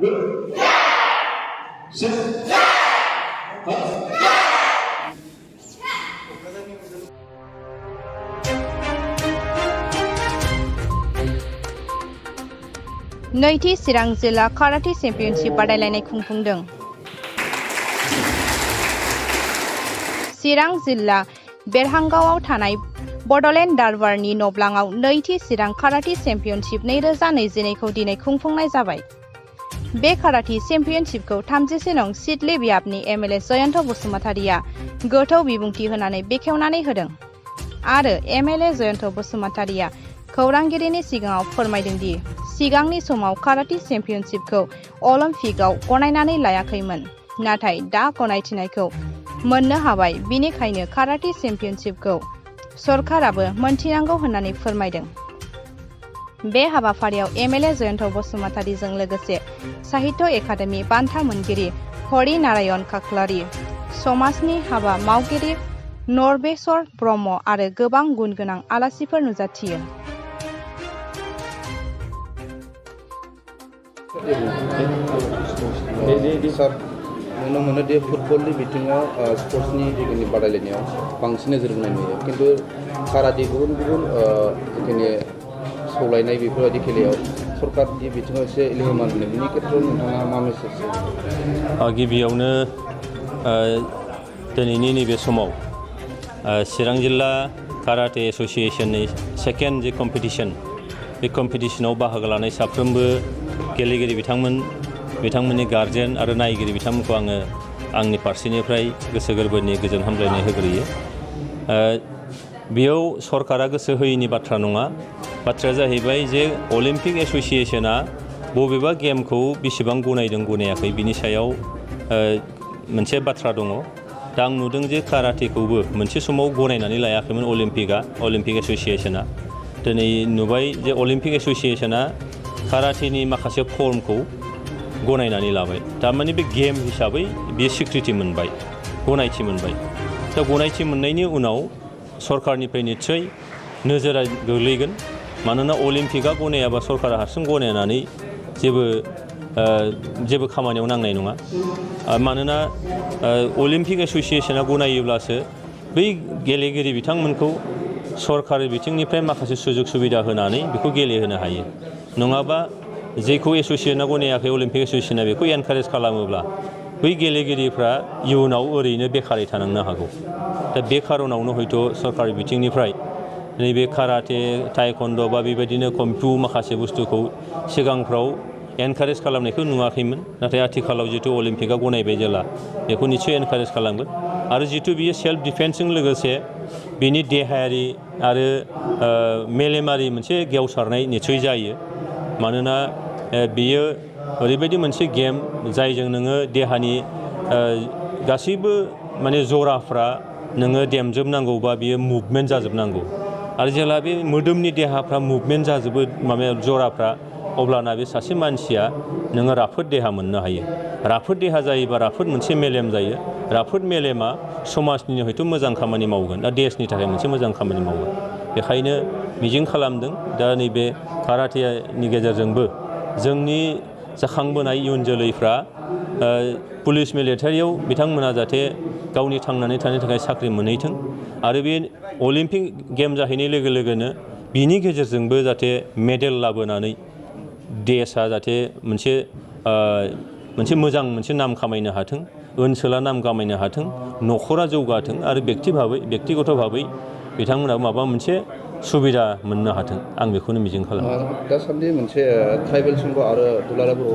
नैथि चिरां जिल्ला karate championship बादायलायनाय खुंफुंदों। चिरां जिल्ला बेरहांगावआव थानाय बडलेण्ड दरबारनि नब्लाङाव नैथि चिरां काराटे चेम्पियनशिप 2022 खौ दिनै खुंफुंनाय जाबाय। बे काराटे चेम्पियनशिपखौ 37 नं सिडली बियाबनि एमएलए जयन्त बसुमतारिया गोथौ बिबुंथि होनानै बेखेवनानै होदों आरो एमएलए जयन्त बसुमतारिया खौरांगिरिनि सिगाङाव फोरमायदों दि सिगांनि समाव काराटे चेम्पियनशिपखौ अलिम्पिकआव गनायनानै लायाखैमोन, नाथाय दा गनायथिनायखौ मोननो हाबाय। बिनिखायनो काराटे चेम्पियनशिपखौ सरकाराबो मोनथिनांगौ होननानै फोरमायदों। बे हाबाफारियाव एमएलए जयन्त बसुमतारिजों लोगोसे साहित्य एकाडेमि बान्था मोनगिरि हरि नारायण खाख्लारि, समाजनि हाबा मावगिरि नरबेसर ब्रह्म आरो गोबां गुन गोनां आलासिफोर नुजाथियो। सार नुनो मोनो दि फुटबलनि बिथिङाव स्पर्ट्सनि जिखिनि बादायलायनायाव बांसिन नोजोर होनाय नुयो, खिन्थु काराटे गुबुन गुबुन जिखिनि सौलायनाय बेफोरबायदि खेलायाव सरकारनि बिथिङाव एसे एलिहमान मोनो। बिनि खेत्रआव नोंथाङा मा मेसेज? गिबियावनो दिनैनि नैबे समाव चिरां जिल्ला काराटे एस'सिएशननि सेकेन्ड जे कम्पिटिशन, बे कम्पिटिशनाव बाहागो लानाय साफ्रोमबो गेलेगिरि बिथांमोननि गार्जेन आरो नायगिरि बिथांमोनखौ आङो आंनि फारसेनिफ्राय गोसो गोरबोनि गोजोन हामलायनाय होग्रोयो। बेयाव सरकारा गोसो होयैनि बाथ्रा नङा। बाथ्राया जाहैबाय जे अलिम्पिक एस'सिएशना बबेबा गेमखौ बेसेबां गनायदों गनायाखै बिनि सायाव मोनसे बाथ्रा दङ। दा आं नुदों जे काराटेखौबो मोनसे समाव गनायनानै लायाखैमोन अलिम्पिक एस'सिएशना। दिनै नुबाय जे अलिम्पिक एस'सिएशना काराटेनि माखासे फर्मखौ गनायनानै लाबाय। थारमाने बे गेम हिसाबै बे स्वीकृति मोनबाय, गनायथि मोनबाय। दा गनायथि मोननायनि उनाव सरकारनिफ्राय निस्सय नोजोरा गोग्लैगोन, मानोना अलिम्पिकआ गनायाबा सरकारा हारसिं गनायनानै जेबो खामानियाव नांनाय नङा। मानोना अलिम्पिक एस'सिएशना गनायोब्लासो बै गेलेगिरि बिथांमोनखौ सरकारि बिथिंनिफ्राय माखासे सुजुग सुबिदा होनानै बेखौ गेलेहोनो हायो। नङाबा जेखौ एस'सिएशना गनायाखै अलिम्पिक एस'सिएशना बेखौ एनकारेज खालामोब्ला बै गेलेगिरिफ्रा इयुनाव ओरैनो बेखारै थानांनो हागौ। दा बे खार'नावनो हयथ' सरकारि बिथिंनिफ्राय नैबे काराटे, टाइकन्ड' बा बेबायदिनो कम्फु माखासे बुस्थुखौ सिगांफ्राव एनकारेज खालामनायखौ नुवाखैमोन, नाथाय आथिखालाव जिथु अलिम्पिकआ गनायबाय जेला बेखौ निस्सय एनकारेज खालामगोन। आरो जिथु बियो सेल्फ डिफेन्सजों लोगोसे बिनि देहायारि आरो मेलेमारि मोनसे गेवसारनाय निस्सय जायो। मानोना बियो ओरैबायदि मोनसे गेम जायजों नोङो देहानि गासैबो माने जराफ्रा नोङो देमजोबनांगौबा बियो मुभमेन्ट जाजोबनांगौ। आरो जेला बे मोदोमनि देहाफ्रा मुभमेन्ट जाजोबो जराफ्रा, अब्लाना बे सासे मानसिया नोङो राफोद देहा मोननो हायो। राफोद देहा जायोबा राफोद मोनसे मेलेम जायो। राफोद मेलेमा समाजनि हयथ' मोजां खामानि मावगोन, दा देशनि थाखाय मोनसे मोजां खामानि मावगोन। बेखायनो मिजिं खालामदों दा नैबे काराटेनि गेजेरजोंबो जोंनि जाखांबोनाय इयुन जोलैफ्रा पुलिस मिलिटारियाव बिथांमोना जाहाथे गावनि थांनानै थानो थाखाय साख्रि मोनहैथों, आरो बे अलिम्पिक गेम जाहैनाय लोगो लोगोनो बिनि गेजेरजोंबो जाहाथे मेडेल लाबोनानै देशआ जाहाथे मोनसे मोजां मोनसे नाम खामायनो हाथों, ओनसोला नाम खामायनो हाथों, न'खरा जौगाथों आरो बेक्तिगत भाबै बिथांमोनाबो माबा मोनसे सुबिदा मोननो हाथों, आं बेखौनो मिजिं खालामो। दासान्दि मोनसे ट्राइबेल संघ आरो दुलाराय बर'